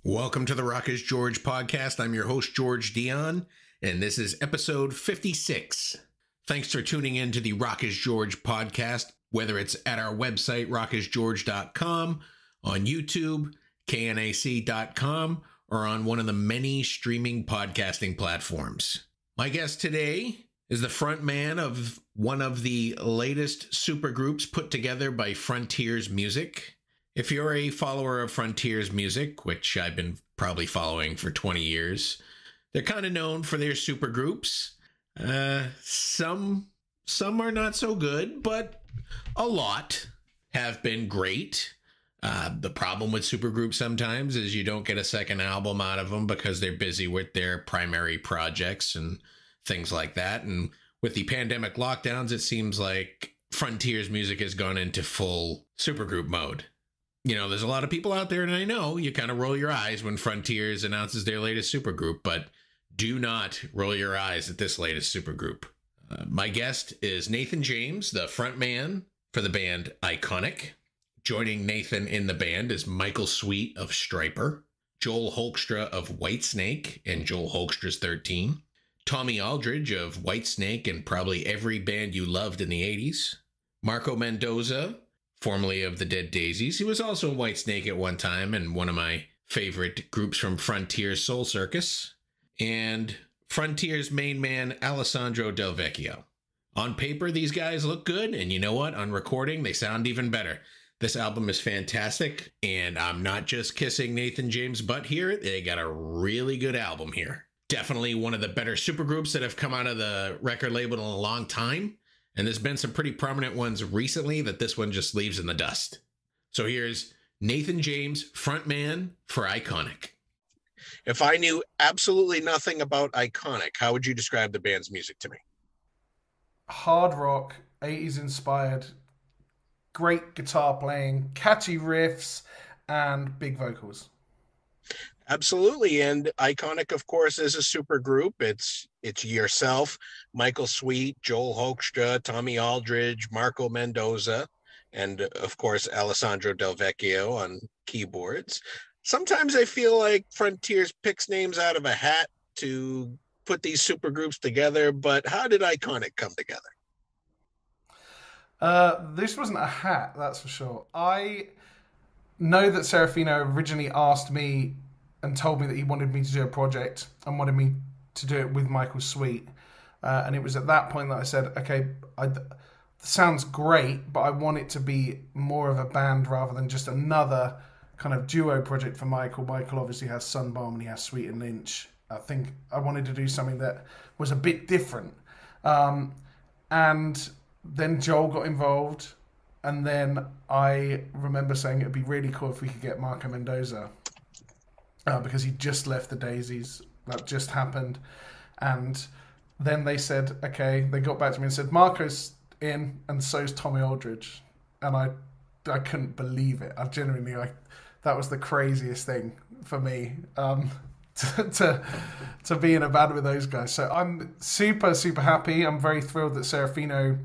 Welcome to the Rock is George podcast. I'm your host, George Dionne, and this is episode 56. Thanks for tuning in to the Rock is George podcast, whether it's at our website, rockisgeorge.com, on YouTube, knac.com, or on one of the many streaming podcasting platforms. My guest today is the frontman of one of the latest supergroups put together by Frontiers Music. If you're a follower of Frontiers Music, which I've been probably following for 20 years, they're kind of known for their supergroups. Some are not so good, but a lot have been great. The problem with supergroups sometimes is you don't get a second album out of them because they're busy with their primary projects and things like that. And with the pandemic lockdowns, it seems like Frontiers Music has gone into full supergroup mode. You know, there's a lot of people out there, and I know you kind of roll your eyes when Frontiers announces their latest supergroup, but do not roll your eyes at this latest supergroup. My guest is Nathan James, the frontman for the band Iconic. Joining Nathan in the band is Michael Sweet of Stryper, Joel Hoekstra of Whitesnake and Joel Hoekstra's 13, Tommy Aldridge of Whitesnake and probably every band you loved in the 80s, Marco Mendoza, formerly of the Dead Daisies. He was also in Whitesnake at one time and one of my favorite groups from Frontiers Soul Circus, and Frontiers main man Alessandro Del Vecchio. On paper, these guys look good, and you know what? On recording, they sound even better. This album is fantastic, and I'm not just kissing Nathan James' butt here. They got a really good album here. Definitely one of the better supergroups that have come out of the record label in a long time. And there's been some pretty prominent ones recently that this one just leaves in the dust. So here's Nathan James, frontman for Iconic. If I knew absolutely nothing about Iconic, how would you describe the band's music to me? Hard rock, 80s inspired, great guitar playing, catchy riffs, and big vocals. Absolutely. And Iconic, of course, is a super group. It's yourself, Michael Sweet, Joel Hoekstra, Tommy Aldridge, Marco Mendoza, and of course, Alessandro Del Vecchio on keyboards. Sometimes I feel like Frontiers picks names out of a hat to put these super groups together, but how did Iconic come together? This wasn't a hat, that's for sure. I know that Serafino originally asked me and told me that he wanted me to do a project and wanted me to do it with Michael Sweet. And it was at that point that I said, okay, sounds great, but I want it to be more of a band rather than just another kind of duo project for Michael. Michael obviously has Sunbomb and he has Sweet and Lynch. I think I wanted to do something that was a bit different. And then Joel got involved. And then I remember saying it would be really cool if we could get Marco Mendoza. Because he just left the Daisies. That just happened. And then they said, okay, they got back to me and said, Marco's in and so's Tommy Aldridge. And I couldn't believe it. That was the craziest thing for me, to be in a band with those guys. So I'm super, super happy. I'm very thrilled that Serafino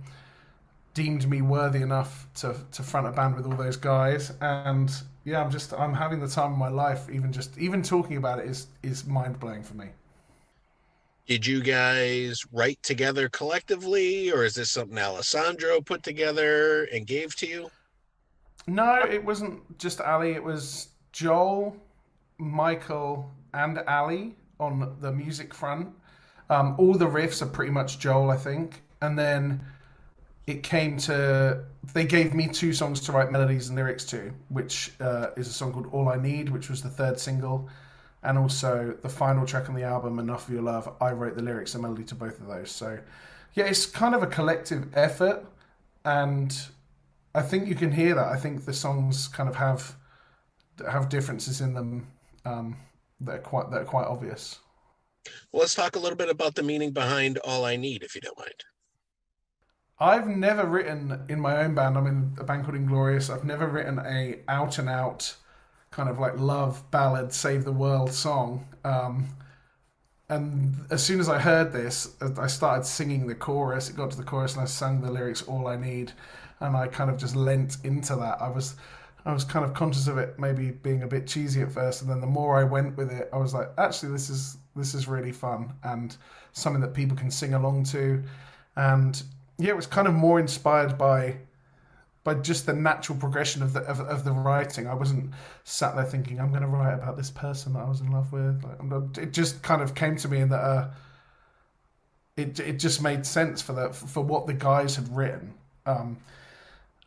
deemed me worthy enough to front a band with all those guys. And yeah, I'm having the time of my life. Even talking about it is mind blowing for me. Did you guys write together collectively, or is this something Alessandro put together and gave to you? No, it wasn't just Ali. It was Joel, Michael, and Ali on the music front. All the riffs are pretty much Joel, I think. And then it came to, they gave me 2 songs to write melodies and lyrics to, which is a song called All I Need, which was the 3rd single, and also the final track on the album, Enough of Your Love. I wrote the lyrics and melody to both of those. So yeah, it's kind of a collective effort, and I think you can hear that. I think the songs kind of have differences in them that are quite obvious. Well, let's talk a little bit about the meaning behind All I Need, if you don't mind. I've never written in my own band. I'm in a band called Inglorious. I've never written a out and out kind of like love ballad, save the world song. And as soon as I heard this, I started singing the chorus. It got to the chorus and I sang the lyrics, All I Need. And I kind of just lent into that. I was I was kind of conscious of it maybe being a bit cheesy at first, and then the more I went with it, I was like, actually, this is really fun and something that people can sing along to, and yeah, it was kind of more inspired by just the natural progression of the writing. I wasn't sat there thinking I'm going to write about this person that I was in love with. Like, it just kind of came to me in that it just made sense for what the guys had written. And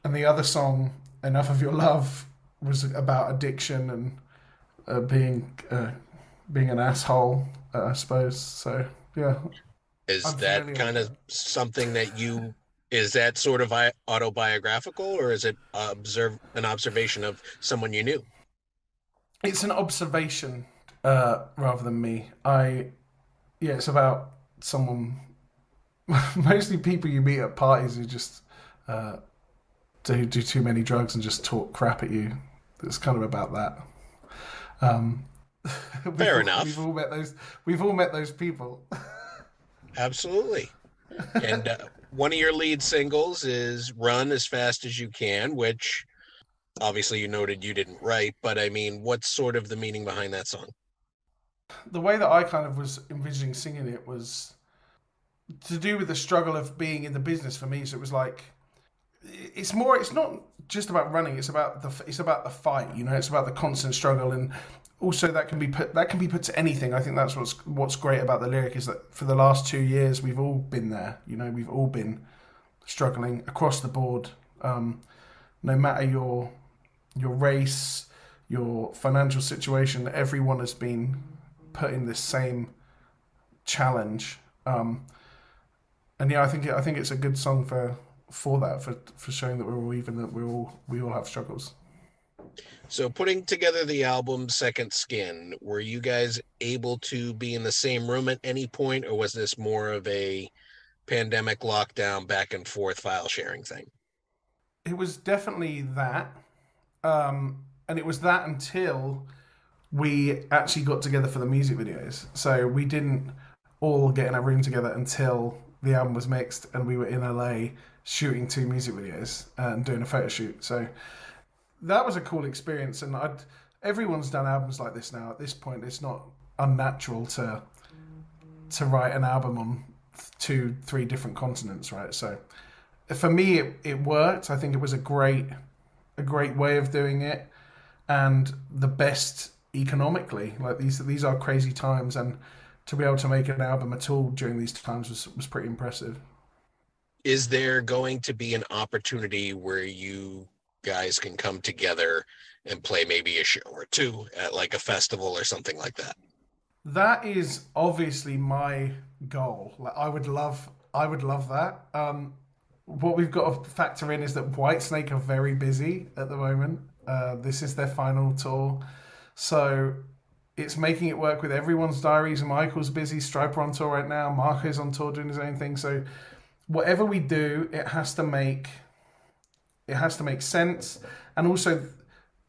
the other song, Enough of Your Love, was about addiction and being an asshole, I suppose. So yeah, Is I'm that familiar with kind of that. something that is that sort of autobiographical, or is it an observation of someone you knew? It's an observation rather than me. Yeah, it's about someone, mostly people you meet at parties who just uh, do too many drugs and just talk crap at you. It's kind of about that. Um, Fair we've enough. all met those. We've all met those people. Absolutely. And one of your lead singles is Run as Fast as You Can, which obviously you noted you didn't write, but I mean, what's sort of the meaning behind that song? The way that I kind of was envisioning singing it was to do with the struggle of being in the business for me. So it was like it's more. It's not just about running. It's about the fight. You know, it's about the constant struggle, and also that can be put to anything. I think that's what's great about the lyric is that for the last 2 years we've all been there. You know, we've all been struggling across the board. No matter your race, your financial situation, everyone has been put in this same challenge. And yeah, I think it's a good song for that for showing that we're all even, that we all have struggles. So putting together the album Second Skin, were you guys able to be in the same room at any point, or was this more of a pandemic lockdown back and forth file sharing thing? It was definitely that, and it was that until we actually got together for the music videos. So we didn't all get in a room together until the album was mixed and we were in LA shooting 2 music videos and doing a photo shoot. So that was a cool experience, and everyone's done albums like this now. At this point, it's not unnatural to write an album on 2, 3 different continents, right? So for me, it worked. I think it was a great way of doing it, and the best economically. Like these are crazy times, and to be able to make an album at all during these times was pretty impressive. Is there going to be an opportunity where you guys can come together and play maybe a show or two at like a festival or something like that? That is obviously my goal. Like I would love that. What we've got to factor in is that Whitesnake are very busy at the moment. This is their final tour, so it's making it work with everyone's diaries. Michael's busy, Striper on tour right now, Marco's on tour doing his own thing. So whatever we do, it has to make sense, and also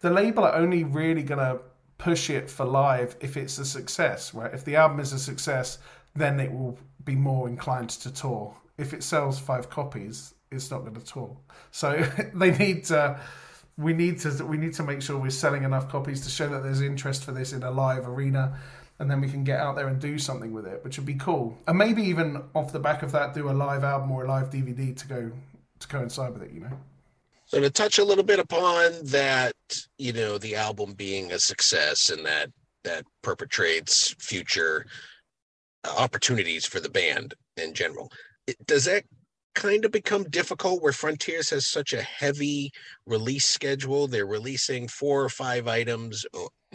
the label are only really gonna push it for live if it's a success, right? If the album is a success, then it will be more inclined to tour. If it sells 5 copies, it's not going to tour. So they need to. We need to make sure we're selling enough copies to show that there's interest for this in a live arena, and then we can get out there and do something with it, which would be cool. And maybe even off the back of that, do a live album or a live DVD to coincide with it. You know. So to touch a little bit upon that, the album being a success and that perpetrates future opportunities for the band in general. Does that kind of become difficult where Frontiers has such a heavy release schedule? They're releasing 4 or 5 items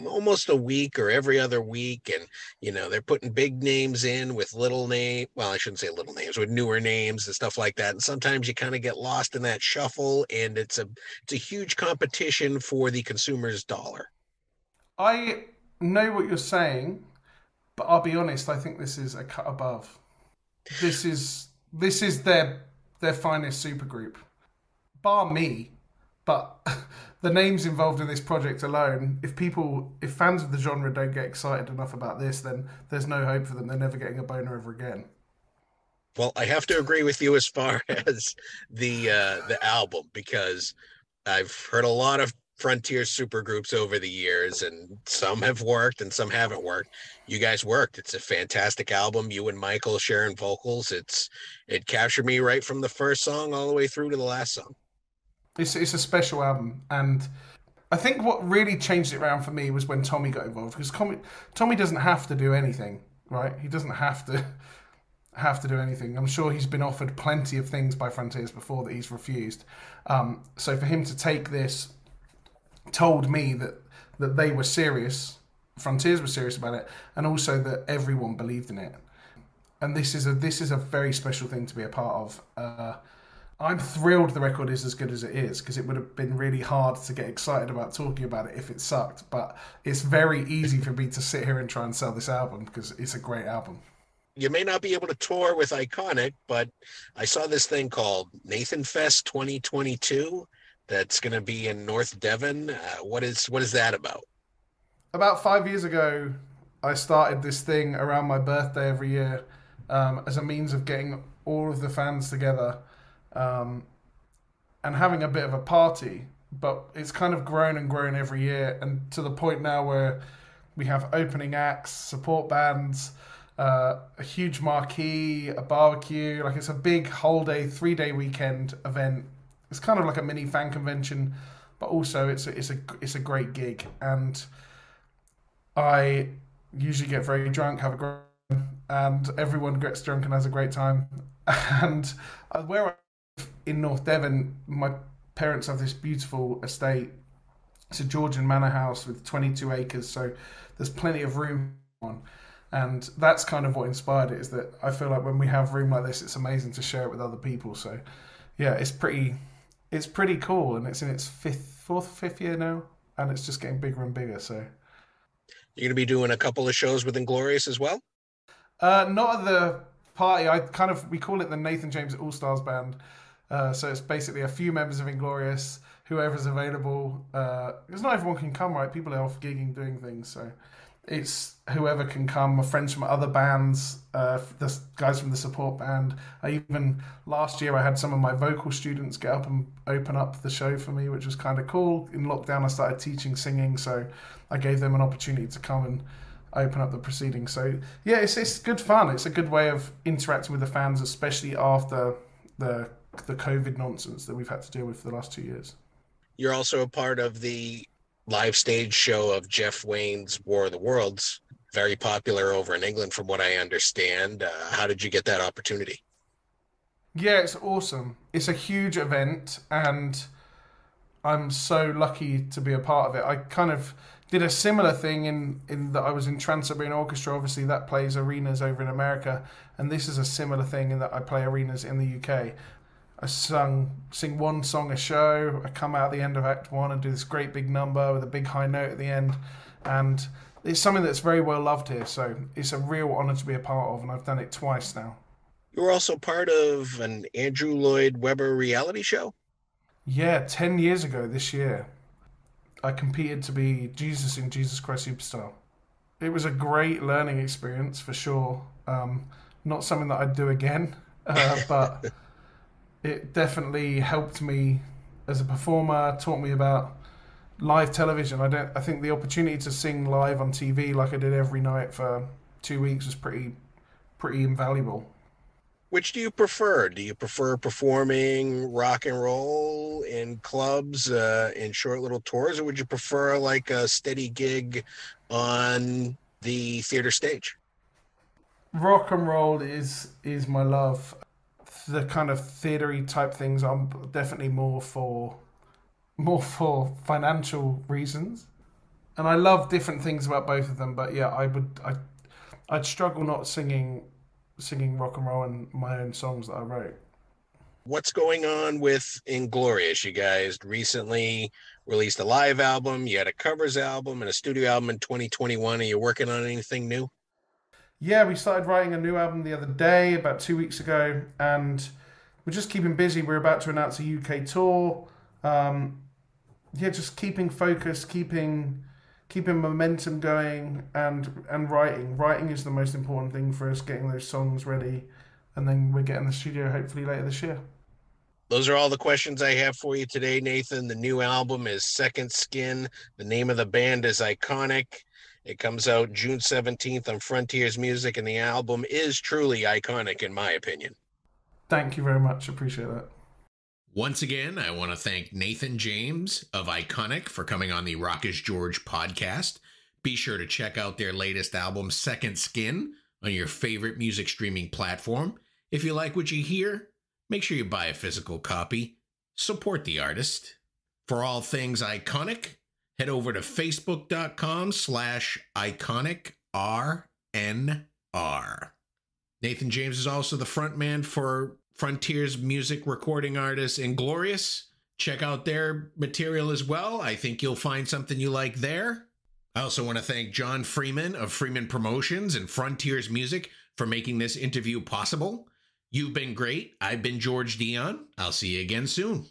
almost a week or every other week, and they're putting big names in with I shouldn't say little names, with newer names and stuff like that, and sometimes you kind of get lost in that shuffle, and it's a huge competition for the consumer's dollar. I know what you're saying, but I'll be honest. I think this is a cut above. This is their finest supergroup, bar me. But the names involved in this project alone, if fans of the genre don't get excited enough about this, then there's no hope for them. They're never getting a boner ever again. Well, I have to agree with you as far as the album, because I've heard a lot of frontier supergroups over the years, and some have worked and some haven't worked. You guys worked. It's a fantastic album. You and Michael sharing vocals. It captured me right from the first song all the way through to the last song. It's a special album, and I think what really changed it around for me was when Tommy got involved, because Tommy doesn't have to do anything, right? He doesn't have to do anything. I'm sure he's been offered plenty of things by Frontiers before that he's refused. So for him to take this told me that they were serious, Frontiers were serious about it, and also that everyone believed in it. And this is a very special thing to be a part of. I'm thrilled the record is as good as it is, because it would have been really hard to get excited about talking about it if it sucked. But it's very easy for me to sit here and try and sell this album because it's a great album. You may not be able to tour with Iconic, but I saw this thing called Nathan Fest 2022 that's going to be in North Devon. What is that about? About 5 years ago, I started this thing around my birthday every year as a means of getting all of the fans together and having a bit of a party. But it's kind of grown and grown every year, and to the point now where we have opening acts, support bands, a huge marquee, a barbecue. Like, it's a big whole day, 3-day weekend event. It's kind of like a mini fan convention, but also it's a great gig. And I usually get very drunk, have a great time, and everyone gets drunk and has a great time. And where I live in North Devon, my parents have this beautiful estate. It's a Georgian manor house with 22 acres, so there's plenty of room on. And that's kind of what inspired it, is that I feel like when we have room like this, it's amazing to share it with other people. So yeah, it's pretty cool, and it's in its fifth year now, and it's just getting bigger and bigger. So You're going to be doing a couple of shows with Inglorious as well? not at the party. We call it the Nathan James All Stars Band. So it's basically a few members of Inglorious, whoever's available. Because not everyone can come, right? People are off gigging, doing things. So it's whoever can come. My friends from other bands, the guys from the support band. Last year I had some of my vocal students get up and open up the show for me, which was kind of cool. In lockdown, I started teaching singing, so I gave them an opportunity to come and open up the proceedings. So yeah, it's good fun. It's a good way of interacting with the fans, especially after the COVID nonsense that we've had to deal with for the last 2 years. You're also a part of the live stage show of Jeff Wayne's War of the Worlds, very popular over in England from what I understand. How did you get that opportunity? Yeah, it's awesome. It's a huge event, and I'm so lucky to be a part of it. I kind of did a similar thing in that I was in Trans-Siberian Orchestra. Obviously, that plays arenas over in America, and this is a similar thing in that I play arenas in the UK. I sing one song a show. I come out at the end of Act 1 and do this great big number with a big high note at the end. And it's something that's very well loved here. So it's a real honour to be a part of, and I've done it twice now. You were also part of an Andrew Lloyd Webber reality show? Yeah, 10 years ago this year, I competed to be Jesus in Jesus Christ Superstar. It was a great learning experience for sure. Not something that I'd do again, but it definitely helped me as a performer, taught me about live television. I think the opportunity to sing live on TV like I did every night for 2 weeks was pretty invaluable. Which do you prefer? Do you prefer performing rock and roll in clubs, in short little tours, or would you prefer like a steady gig on the theater stage? Rock and roll is my love. The kind of theatery type things, I'm definitely more for financial reasons, and I love different things about both of them. But yeah, I'd struggle not singing rock and roll and my own songs that I wrote. What's going on with Inglorious? You guys recently released a live album. You had a covers album and a studio album in 2021. Are you working on anything new? Yeah, we started writing a new album the other day, about 2 weeks ago, and we're just keeping busy. We're about to announce a UK tour. Just keeping focus, keeping momentum going, and writing. Writing is the most important thing for us, getting those songs ready, and then we're getting the studio hopefully later this year. Those are all the questions I have for you today, Nathan. The new album is Second Skin. The name of the band is Iconic. It comes out June 17th on Frontiers Music, and the album is truly iconic, in my opinion. Thank you very much. Appreciate that. Once again, I want to thank Nathan James of Iconic for coming on the Rock is George podcast. Be sure to check out their latest album, Second Skin, on your favorite music streaming platform. If you like what you hear, make sure you buy a physical copy. Support the artist. For all things Iconic, head over to facebook.com/iconicrnr. Nathan James is also the frontman for Frontiers music recording artist Inglorious. Check out their material as well. I think you'll find something you like there. I also want to thank John Freeman of Freeman Promotions and Frontiers Music for making this interview possible. You've been great. I've been George Dionne. I'll see you again soon.